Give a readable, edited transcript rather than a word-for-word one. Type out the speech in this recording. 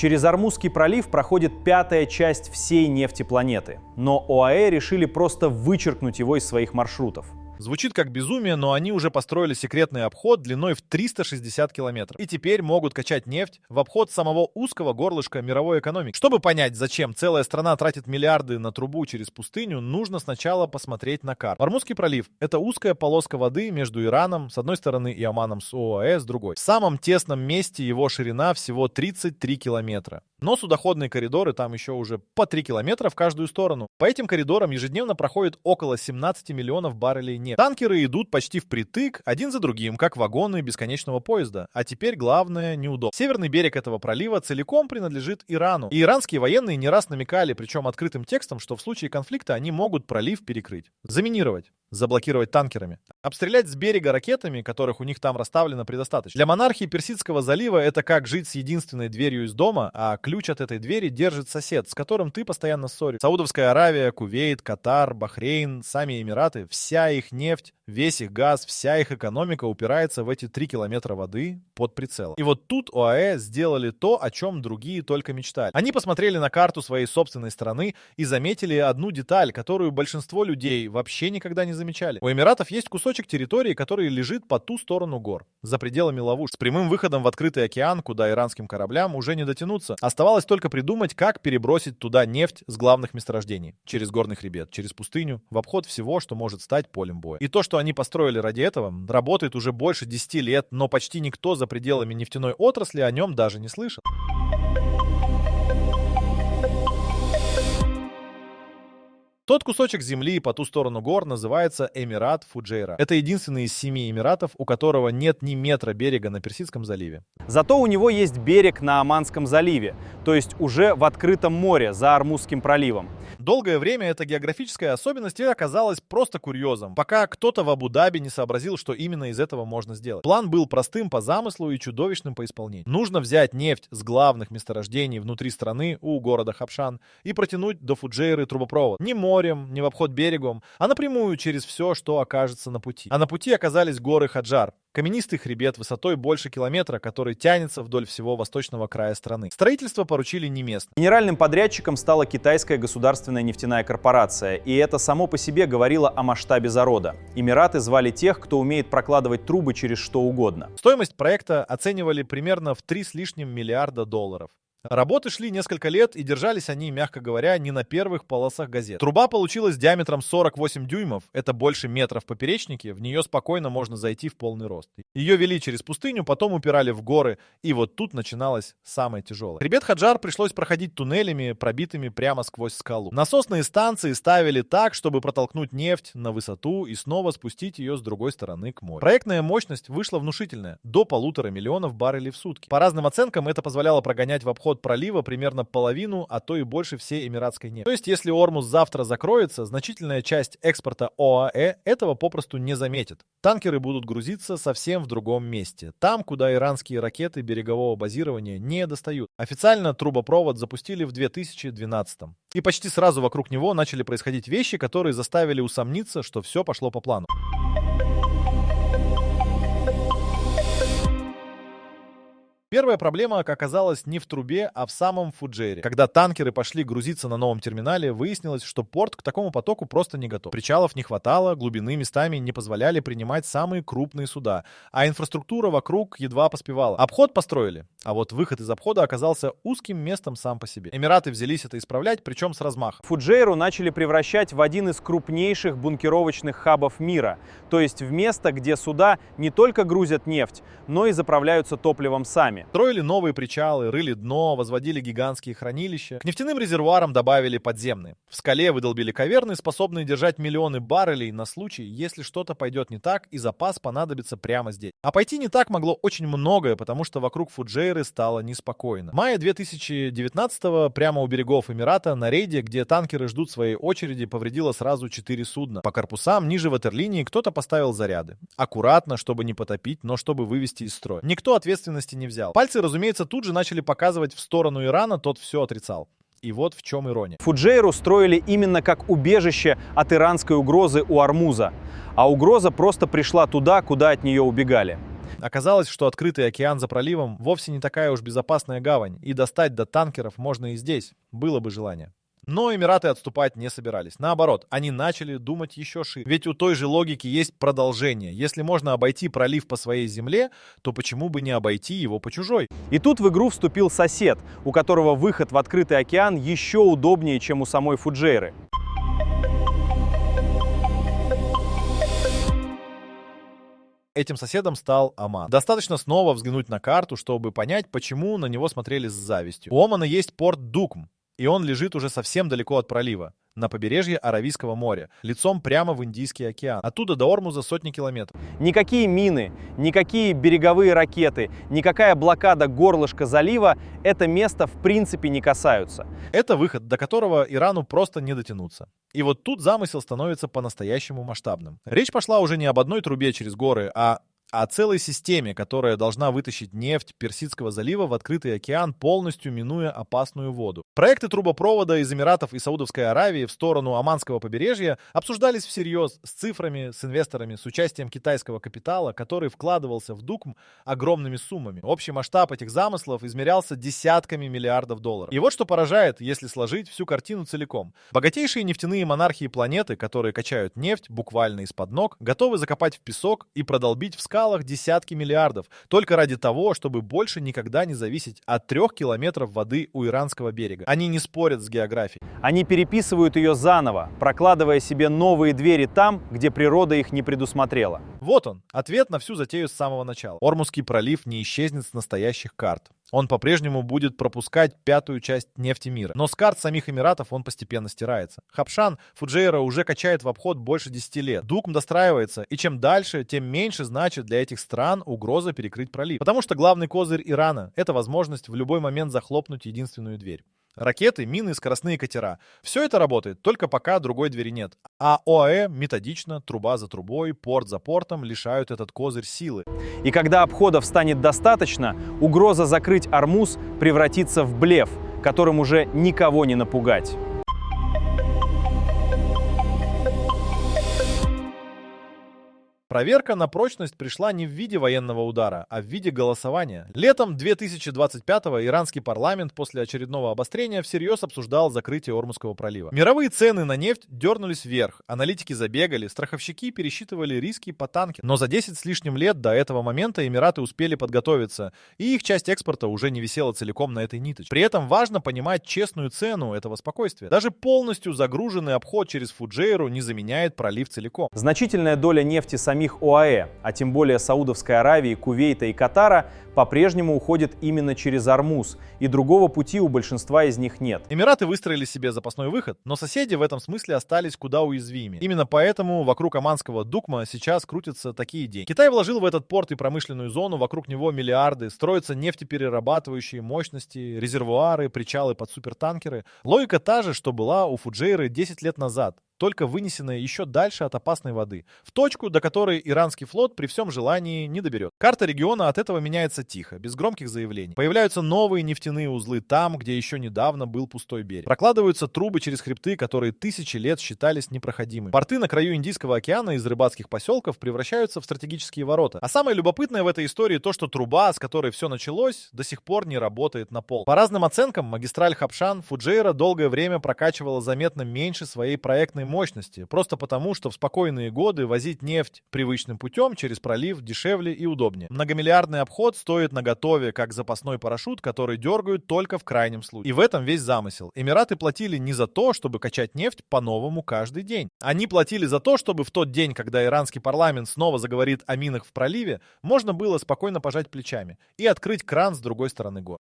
Через Ормузский пролив проходит пятая часть всей нефти планеты. Но ОАЭ решили просто вычеркнуть его из своих маршрутов. Звучит как безумие, но они уже построили секретный обход длиной в 360 километров. И теперь могут качать нефть в обход самого узкого горлышка мировой экономики. Чтобы понять, зачем целая страна тратит миллиарды на трубу через пустыню, нужно сначала посмотреть на карту. Ормузский пролив — это узкая полоска воды между Ираном с одной стороны и Оманом с ОАЭ с другой. В самом тесном месте его ширина всего 33 километра. Но судоходные коридоры там еще уже по 3 километра в каждую сторону. По этим коридорам ежедневно проходит около 17 миллионов баррелей нефти. Танкеры идут почти впритык, один за другим, как вагоны бесконечного поезда. А теперь главное неудобство. Северный берег этого пролива целиком принадлежит Ирану. И иранские военные не раз намекали, причем открытым текстом, что в случае конфликта они могут пролив перекрыть, заминировать, заблокировать танкерами, обстрелять с берега ракетами, которых у них там расставлено предостаточно. Для монархии Персидского залива это как жить с единственной дверью из дома, а ключ от этой двери держит сосед, с которым ты постоянно ссоришься. Саудовская Аравия, Кувейт, Катар, Бахрейн, сами Эмираты, вся их нефть, весь их газ, вся их экономика упирается в эти 3 километра воды под прицелом. И вот тут ОАЭ сделали то, о чем другие только мечтали. Они посмотрели на карту своей собственной страны и заметили одну деталь, которую большинство людей вообще никогда не замечали. У Эмиратов есть кусочек территории, который лежит по ту сторону гор, за пределами ловушек, с прямым выходом в открытый океан, куда иранским кораблям уже не дотянуться. Оставалось только придумать, как перебросить туда нефть с главных месторождений. Через горный хребет, через пустыню, в обход всего, что может стать полем боя. И то, что они построили ради этого, работает уже больше 10 лет, но почти никто за пределами нефтяной отрасли о нем даже не слышал. Тот кусочек земли по ту сторону гор называется Эмират Фуджейра. Это единственный из 7 эмиратов, у которого нет ни метра берега на Персидском заливе. Зато у него есть берег на Оманском заливе, то есть уже в открытом море за Ормузским проливом. Долгое время эта географическая особенность оказалась просто курьезом, пока кто-то в Абу-Даби не сообразил, что именно из этого можно сделать. План был простым по замыслу и чудовищным по исполнению. Нужно взять нефть с главных месторождений внутри страны у города Хабшан и протянуть до Фуджейры трубопровод. Не морем, не в обход берегом, а напрямую через все, что окажется на пути. А на пути оказались горы Хаджар. Каменистый хребет высотой больше километра, который тянется вдоль всего восточного края страны. Строительство поручили не местным. Генеральным подрядчиком стала китайская государственная нефтяная корпорация, и это само по себе говорило о масштабе зарода. Эмираты звали тех, кто умеет прокладывать трубы через что угодно. Стоимость проекта оценивали примерно в 3 с лишним миллиарда долларов. Работы шли несколько лет, и держались они, мягко говоря, не на первых полосах газет. Труба получилась диаметром 48 дюймов, это больше метра в поперечнике, в нее спокойно можно зайти в полный рост. Ее вели через пустыню, потом упирали в горы, и вот тут начиналось самое тяжелое. Хребет Хаджар пришлось проходить туннелями, пробитыми прямо сквозь скалу. Насосные станции ставили так, чтобы протолкнуть нефть на высоту и снова спустить ее с другой стороны к морю. Проектная мощность вышла внушительная, до 1,5 миллиона баррелей в сутки. По разным оценкам это позволяло прогонять в обход пролива примерно половину, а то и больше всей эмиратской нефти. То есть, если Ормуз завтра закроется, значительная часть экспорта ОАЭ этого попросту не заметит. Танкеры будут грузиться совсем в другом месте, там, куда иранские ракеты берегового базирования не достают. Официально трубопровод запустили в 2012-м. И почти сразу вокруг него начали происходить вещи, которые заставили усомниться, что все пошло по плану. Первая проблема оказалась не в трубе, а в самом Фуджейре. Когда танкеры пошли грузиться на новом терминале, выяснилось, что порт к такому потоку просто не готов. Причалов не хватало, глубины местами не позволяли принимать самые крупные суда, а инфраструктура вокруг едва поспевала. Обход построили, а вот выход из обхода оказался узким местом сам по себе. Эмираты взялись это исправлять, причем с размахом. Фуджейру начали превращать в один из крупнейших бункеровочных хабов мира, то есть в место, где суда не только грузят нефть, но и заправляются топливом сами. Строили новые причалы, рыли дно, возводили гигантские хранилища. К нефтяным резервуарам добавили подземные. В скале выдолбили каверны, способные держать миллионы баррелей на случай, если что-то пойдет не так и запас понадобится прямо здесь. А пойти не так могло очень многое, потому что вокруг Фуджейры стало неспокойно. В мае 2019-го прямо у берегов Эмирата на рейде, где танкеры ждут своей очереди, повредило сразу 4 судна. По корпусам ниже ватерлинии кто-то поставил заряды. Аккуратно, чтобы не потопить, но чтобы вывести из строя. Никто ответственности не взял. Пальцы, разумеется, тут же начали показывать в сторону Ирана, тот все отрицал. И вот в чем ирония. Фуджейру строили именно как убежище от иранской угрозы у Ормуза. А угроза просто пришла туда, куда от нее убегали. Оказалось, что открытый океан за проливом вовсе не такая уж безопасная гавань, и достать до танкеров можно и здесь, было бы желание. Но Эмираты отступать не собирались. Наоборот, они начали думать еще шире. Ведь у той же логики есть продолжение. Если можно обойти пролив по своей земле, то почему бы не обойти его по чужой? И тут в игру вступил сосед, у которого выход в открытый океан еще удобнее, чем у самой Фуджейры. Этим соседом стал Оман. Достаточно снова взглянуть на карту, чтобы понять, почему на него смотрели с завистью. У Омана есть порт Дукм, и он лежит уже совсем далеко от пролива, на побережье Аравийского моря, лицом прямо в Индийский океан. Оттуда до Ормуза сотни километров. Никакие мины, никакие береговые ракеты, никакая блокада горлышка залива это место в принципе не касаются. Это выход, до которого Ирану просто не дотянуться. И вот тут замысел становится по-настоящему масштабным. Речь пошла уже не об одной трубе через горы, а о целой системе, которая должна вытащить нефть Персидского залива в открытый океан, полностью минуя опасную воду. Проекты трубопровода из Эмиратов и Саудовской Аравии в сторону Оманского побережья обсуждались всерьез с цифрами, с инвесторами, с участием китайского капитала, который вкладывался в Дукм огромными суммами. Общий масштаб этих замыслов измерялся десятками миллиардов долларов. И вот что поражает, если сложить всю картину целиком. Богатейшие нефтяные монархии планеты, которые качают нефть буквально из-под ног, готовы закопать в песок и продолбить в скалах десятки миллиардов, только ради того, чтобы больше никогда не зависеть от 3 километров воды у иранского берега. Они не спорят с географией. Они переписывают ее заново, прокладывая себе новые двери там, где природа их не предусмотрела. Вот он, ответ на всю затею с самого начала. Ормузский пролив не исчезнет с настоящих карт. Он по-прежнему будет пропускать 5-ю часть нефти мира. Но с карт самих Эмиратов он постепенно стирается. Хабшан, Фуджейра уже качает в обход больше 10 лет. Дукм достраивается, и чем дальше, тем меньше значит для этих стран угроза перекрыть пролив. Потому что главный козырь Ирана — это возможность в любой момент захлопнуть единственную дверь. Ракеты, мины, скоростные катера. Все это работает, только пока другой двери нет. А ОАЭ методично, труба за трубой, порт за портом лишают этот козырь силы. И когда обходов станет достаточно, угроза закрыть Ормуз превратится в блеф, которым уже никого не напугать. Проверка на прочность пришла не в виде военного удара, а в виде голосования. Летом 2025-го иранский парламент после очередного обострения всерьез обсуждал закрытие Ормузского пролива. Мировые цены на нефть дернулись вверх, аналитики забегали, страховщики пересчитывали риски по танкерам. Но за 10 с лишним лет до этого момента Эмираты успели подготовиться, и их часть экспорта уже не висела целиком на этой ниточке. При этом важно понимать честную цену этого спокойствия. Даже полностью загруженный обход через Фуджейру не заменяет пролив целиком. Значительная доля нефти самих ОАЭ, а тем более Саудовской Аравии, Кувейта и Катара, по-прежнему уходит именно через Ормуз, и другого пути у большинства из них нет. Эмираты выстроили себе запасной выход, но соседи в этом смысле остались куда уязвимее. Именно поэтому вокруг Оманского Дукма сейчас крутятся такие деньги. Китай вложил в этот порт и промышленную зону, вокруг него миллиарды, строятся нефтеперерабатывающие мощности, резервуары, причалы под супертанкеры. Логика та же, что была у Фуджейры 10 лет назад, только вынесенная еще дальше от опасной воды, в точку, до которой иранский флот при всем желании не доберет. Карта региона от этого меняется тихо, без громких заявлений. Появляются новые нефтяные узлы там, где еще недавно был пустой берег. Прокладываются трубы через хребты, которые тысячи лет считались непроходимыми. Порты на краю Индийского океана из рыбацких поселков превращаются в стратегические ворота. А самое любопытное в этой истории то, что труба, с которой все началось, до сих пор не работает на пол. По разным оценкам, магистраль Хабшан Фуджейра долгое время прокачивала заметно меньше своей проектной мощности, просто потому, что в спокойные годы возить нефть привычным путем через пролив дешевле и удобнее. Многомиллиардный обход стоит наготове, как запасной парашют, который дергают только в крайнем случае. И в этом весь замысел. Эмираты платили не за то, чтобы качать нефть по-новому каждый день. Они платили за то, чтобы в тот день, когда иранский парламент снова заговорит о минах в проливе, можно было спокойно пожать плечами и открыть кран с другой стороны гор.